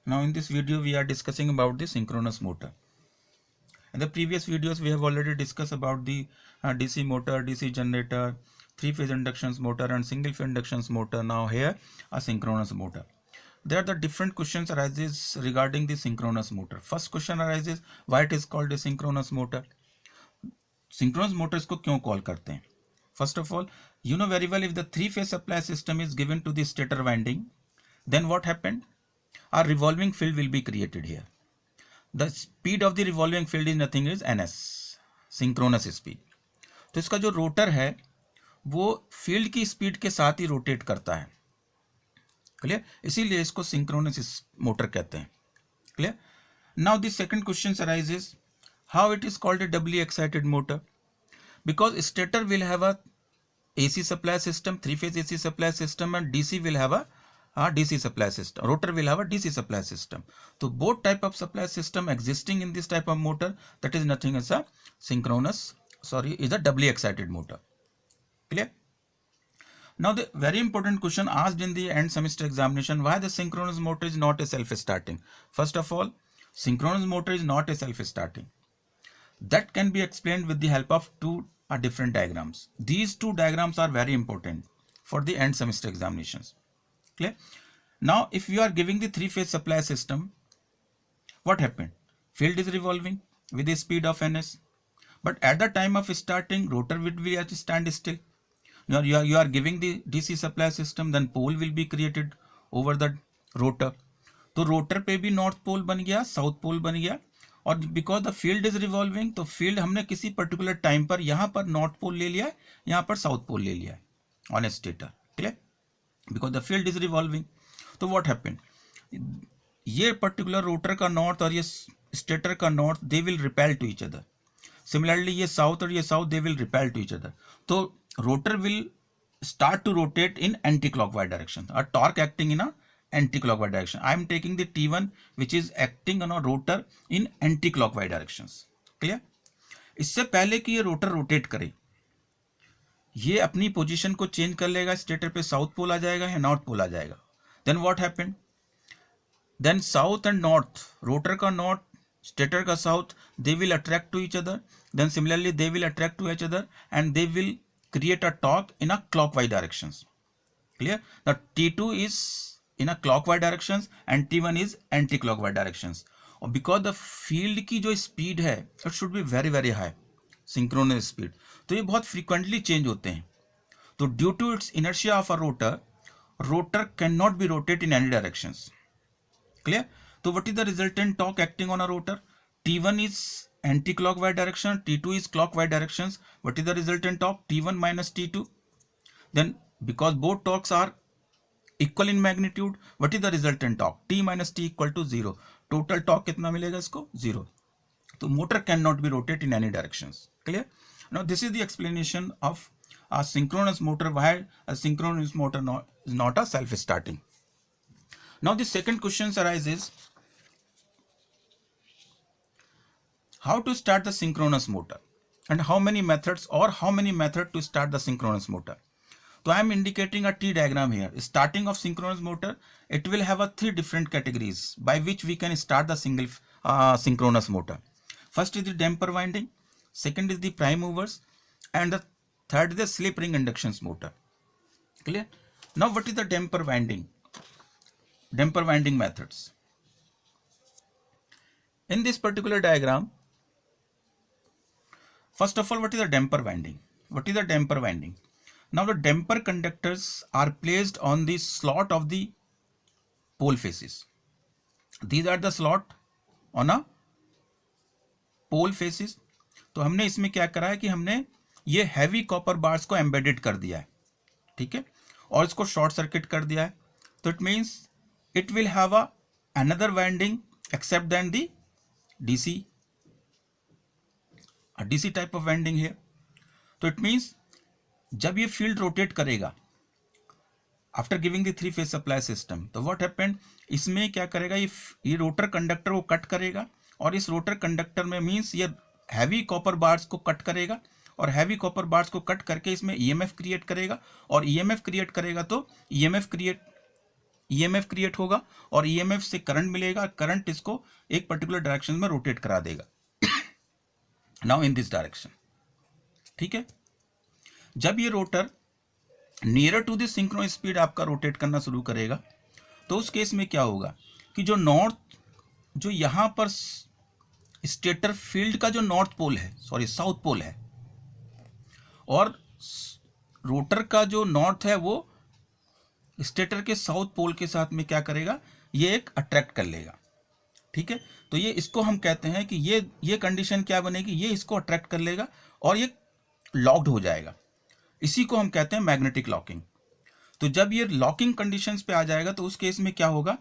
Now in this video we are discussing about the synchronous motor. In the previous videos we have already discussed about the DC motor, DC generator, three-phase induction motor and single-phase induction motor. Now here a synchronous motor. There are the different questions arises regarding the synchronous motor. First question arises, why it is called a synchronous motor? Synchronous motor इसको क्यों call करते हैं? First of all, you know very well if the three-phase supply system is given to the stator winding, then what happened? A revolving field will be created here. The speed of the revolving field is nothing is ns, synchronous speed. तो इसका जो rotor है वो field की speed के साथ ही rotate करता है. क्लियर? इसीलिए इसको सिंक्रोनस मोटर कहते हैं. Clear? Now the second question arises, how it is called a doubly excited motor? Because stator will have a AC supply system, three-phase AC supply system, and DC will have a DC supply system. Rotor will have a DC supply system. So both type of supply system existing in this type of motor, that is nothing as a is a doubly excited motor. Clear? Now the very important question asked in the end semester examination, why the synchronous motor is not a self-starting? First of all, synchronous motor is not a self-starting. That can be explained with the help of two different diagrams. These two diagrams are very important for the end semester examinations. Clear? Now if you are giving the three-phase supply system, what happened? Field is revolving with a speed of ns, but at the time of starting, rotor will be at standstill. Now you are giving the DC supply system, then pole will be created over the rotor. तो rotor पे भी north pole बन गया, south pole बन गया, और because the field is revolving, तो field हमने किसी पर्टिकुलर टाइम पर यहाँ पर नॉर्थ पोल ले लिया है, यहाँ पर साउथ पोल ले लिया है on a stator. Clear? Because the field is revolving. तो व्हाट हैपेंड, ये पर्टिकुलर रोटर का नॉर्थ और ये स्टेटर का north, they will repel to each other. Similarly ये साउथ और ये south, they will repel to each other. तो rotor will start to rotate in anti-clockwise direction. A torque acting in a anti-clockwise direction. I am taking the T1 which is acting on a rotor in anti-clockwise directions. Clear? इससे पहले कि ये rotor rotate करे, ये अपनी position को change कर लेगा. स्टेटर पे साउथ पोल आ जाएगा या नॉर्थ पोल आ जाएगा. Then what happened, then south and north, rotor का नॉर्थ, स्टेटर का south, they will attract to each other. Then similarly they will attract to each other and they will create a torque in a clockwise directions. Clear? The T2 is in a clockwise directions and T1 is anti-clockwise directions. और because the field की जो speed है, it should be very very high, synchronous speed. तो ये बहुत frequently change होते हैं. तो due to its inertia of a rotor, rotor cannot be rotate in any directions. Clear? तो what is the resultant torque acting on a rotor? T1 is anti-clockwise direction, T2 is clockwise directions. What is the resultant torque? T1 minus T2. Then because both torques are equal in magnitude, what is the resultant torque? T minus T equal to 0. Total torque कितना मिलेगा इसको? 0. तो motor cannot be rotate in any directions. Clear? Now this is the explanation of a synchronous motor, why a synchronous motor is not a self-starting. Now the second question arises, how to start the synchronous motor and how many methods to start the synchronous motor. So I am indicating a T diagram here. Starting of synchronous motor, it will have a three different categories by which we can start the synchronous motor. First is the damper winding, second is the prime movers, and the third is the slip ring induction motor. Clear? Now what is the damper winding? Damper winding methods. In this particular diagram, first of all, what is the damper winding? What is the damper winding? Now the damper conductors are placed on the slot of the pole faces. These are the slot on a pole faces. तो हमने इसमें क्या करा है कि हमने ये heavy copper bars को एम्बेडेड कर दिया है, ठीक है, और इसको शॉर्ट सर्किट कर दिया है. तो it means it will have a another winding except then the DC, DC type of winding है. तो इट मीन्स जब ये फील्ड रोटेट करेगा after giving the three phase supply system, तो व्हाट हैपेंड, इसमें क्या करेगा, ये रोटर कंडक्टर को कट करेगा, और इस रोटर कंडक्टर में मीन्स ये हैवी कॉपर बार्स को कट करेगा, और हैवी कॉपर बार्स को कट करके इसमें EMF क्रिएट करेगा, और EMF क्रिएट करेगा तो EMF क्रिएट ईएमएफ क्रिएट होगा और ईएमएफ से करंट मिलेगा, करंट इसको एक पर्टिकुलर डायरेक्शन में रोटेट करा देगा, नाउ इन दिस डायरेक्शन। ठीक है, जब ये rotor nearer to the synchronous speed आपका रोटेट करना शुरू करेगा तो उस केस में क्या होगा कि जो नॉर्थ, जो यहाँ पर स्टेटर फील्ड का जो नॉर्थ पोल है, सॉरी साउथ पोल है, और रोटर का जो नॉर्थ है वो स्टेटर के साउथ पोल के साथ में क्या करेगा, ये एक अट्रैक्ट कर लेगा। ठीक है, तो ये इसको हम कहते हैं कि ये कंडीशन क्या बनेगी, ये इसको अट्रैक्ट कर लेगा और ये लॉक्ड हो जाएगा। इसी को हम कहते हैं मैग्नेटिक लॉकिंग। तो जब ये लॉकिंग कंडीशंस पे आ जाएगा तो उस केस में क्या होगा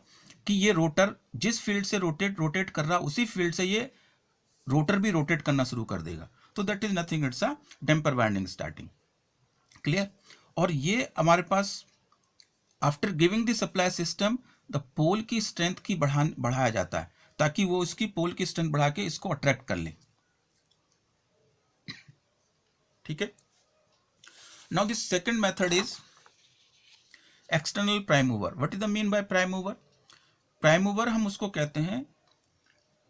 कि ये रोटर जिस फील्ड से रोटेट कर रहा उसी फील्ड से ये रोटर भी रोटेट करना शुरू कर देगा। तो that is nothing, it's a damper winding starting. Clear. और ये हमारे पास after giving the supply system the pole की स्ट्रेंथ की बढ़ाया जाता है ताकि वो इसकी पोल की स्ट्रेंथ बढ़ा के इसको अट्रैक्ट कर ले। ठीक है, now this second method is external prime mover. What is the mean by prime mover? Prime mover हम उसको कहते हैं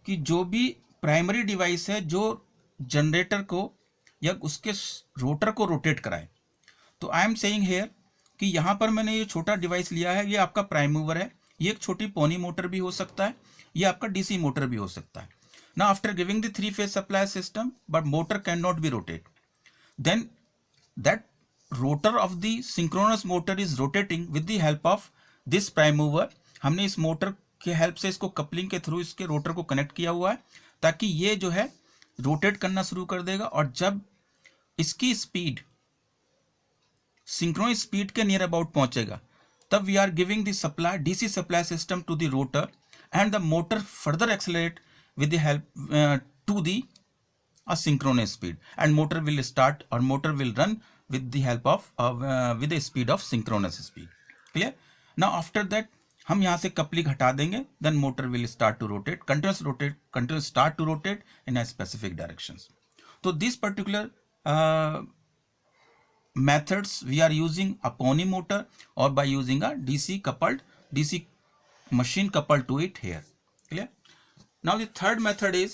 कि जो भी प्राइमरी डिवाइस है जो जनरेटर को या उसके रोटर को रोटेट कराए। तो आई एम सेइंग हियर कि यहाँ पर मैंने ये छोटा डिवाइस लिया है, ये आपका प्राइम मूवर है। ये एक छोटी पोनी मोटर भी हो सकता है, ये आपका डीसी मोटर भी हो सकता है। ना after giving the 3-phase supply system but motor can not be rotate, then that rotor of the synchronous motor is rotating with the help of this prime mover. हमने इस मोटर के help से इसको कपलिंग के through इसके rotor को connect किया हुआ है ताकि ये जो है रोटेट करना शुरू कर देगा। और जब इसकी स्पीड सिंक्रोनस स्पीड के नियर अबाउट पहुंचेगा तब we are giving the supply DC supply system to the rotor and the motor further accelerate with the help to the asynchronous speed and motor will start or motor will run with the help of with the speed of synchronous speed. Clear? Now after that हम यहाँ से coupling हटा देंगे, then motor will start to rotate, continuous start to rotate in a specific directions. So this particular methods we are using a pony motor or by using a DC machine coupled to it here. Clear? Now the third method is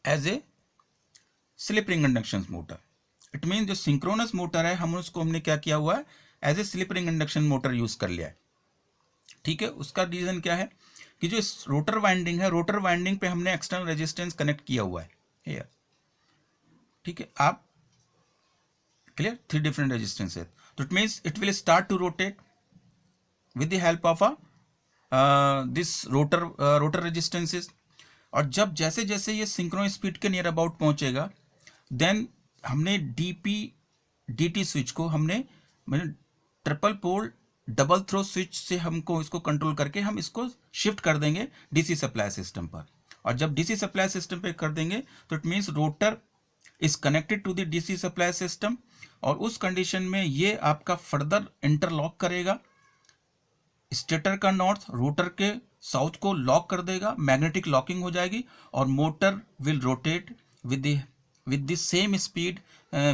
as a slip ring induction motor. It means जो synchronous motor है हम उसको हमने क्या किया हुआ है as a slip ring induction motor use कर लिया है। ठीक है, उसका रीजन क्या है कि जो रोटर वाइंडिंग है, रोटर वाइंडिंग पे हमने एक्सटर्नल रेजिस्टेंस कनेक्ट किया हुआ है here. ठीक है, आप क्लियर, 3 डिफरेंट रेजिस्टेंस है। तो it means it will start to rotate with the help of this rotor resistances. और जब जैसे जैसे ये सिंक्रोनस स्पीड के नियर अबाउट पहुंचेगा देन हमने डीटी स्विच को हमने triple pole double throw switch से हमको इसको कंट्रोल करके हम इसको शिफ्ट कर देंगे डीसी सप्लाई सिस्टम पर। और जब डीसी सप्लाई सिस्टम पे कर देंगे तो it means rotor is connected to the DC supply system और उस कंडीशन में ये आपका फर्दर इंटरलॉक करेगा स्टेटर का नॉर्थ रोटर के साउथ को लॉक कर देगा, मैग्नेटिक लॉकिंग हो जाएगी और motor will rotate with the same speed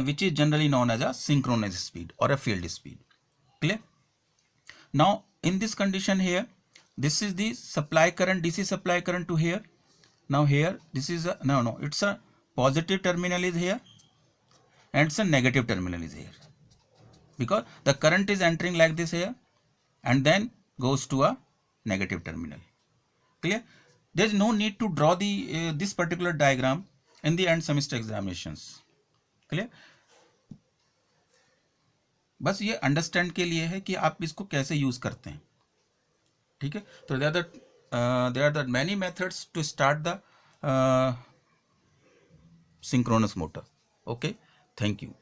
which is generally known as a synchronous speed or a field speed. Clear? Now in this condition here, this is the supply current, DC supply current to here. Now here this is a it's a positive terminal is here and it's a negative terminal is here because the current is entering like this here and then goes to a negative terminal. Clear? There is no need to draw the this particular diagram in the end semester examinations. Clear? बस ये understand के लिए है कि आप इसको कैसे use करते हैं। ठीक है, तो there are the many methods to start the synchronous motor. Okay, thank you.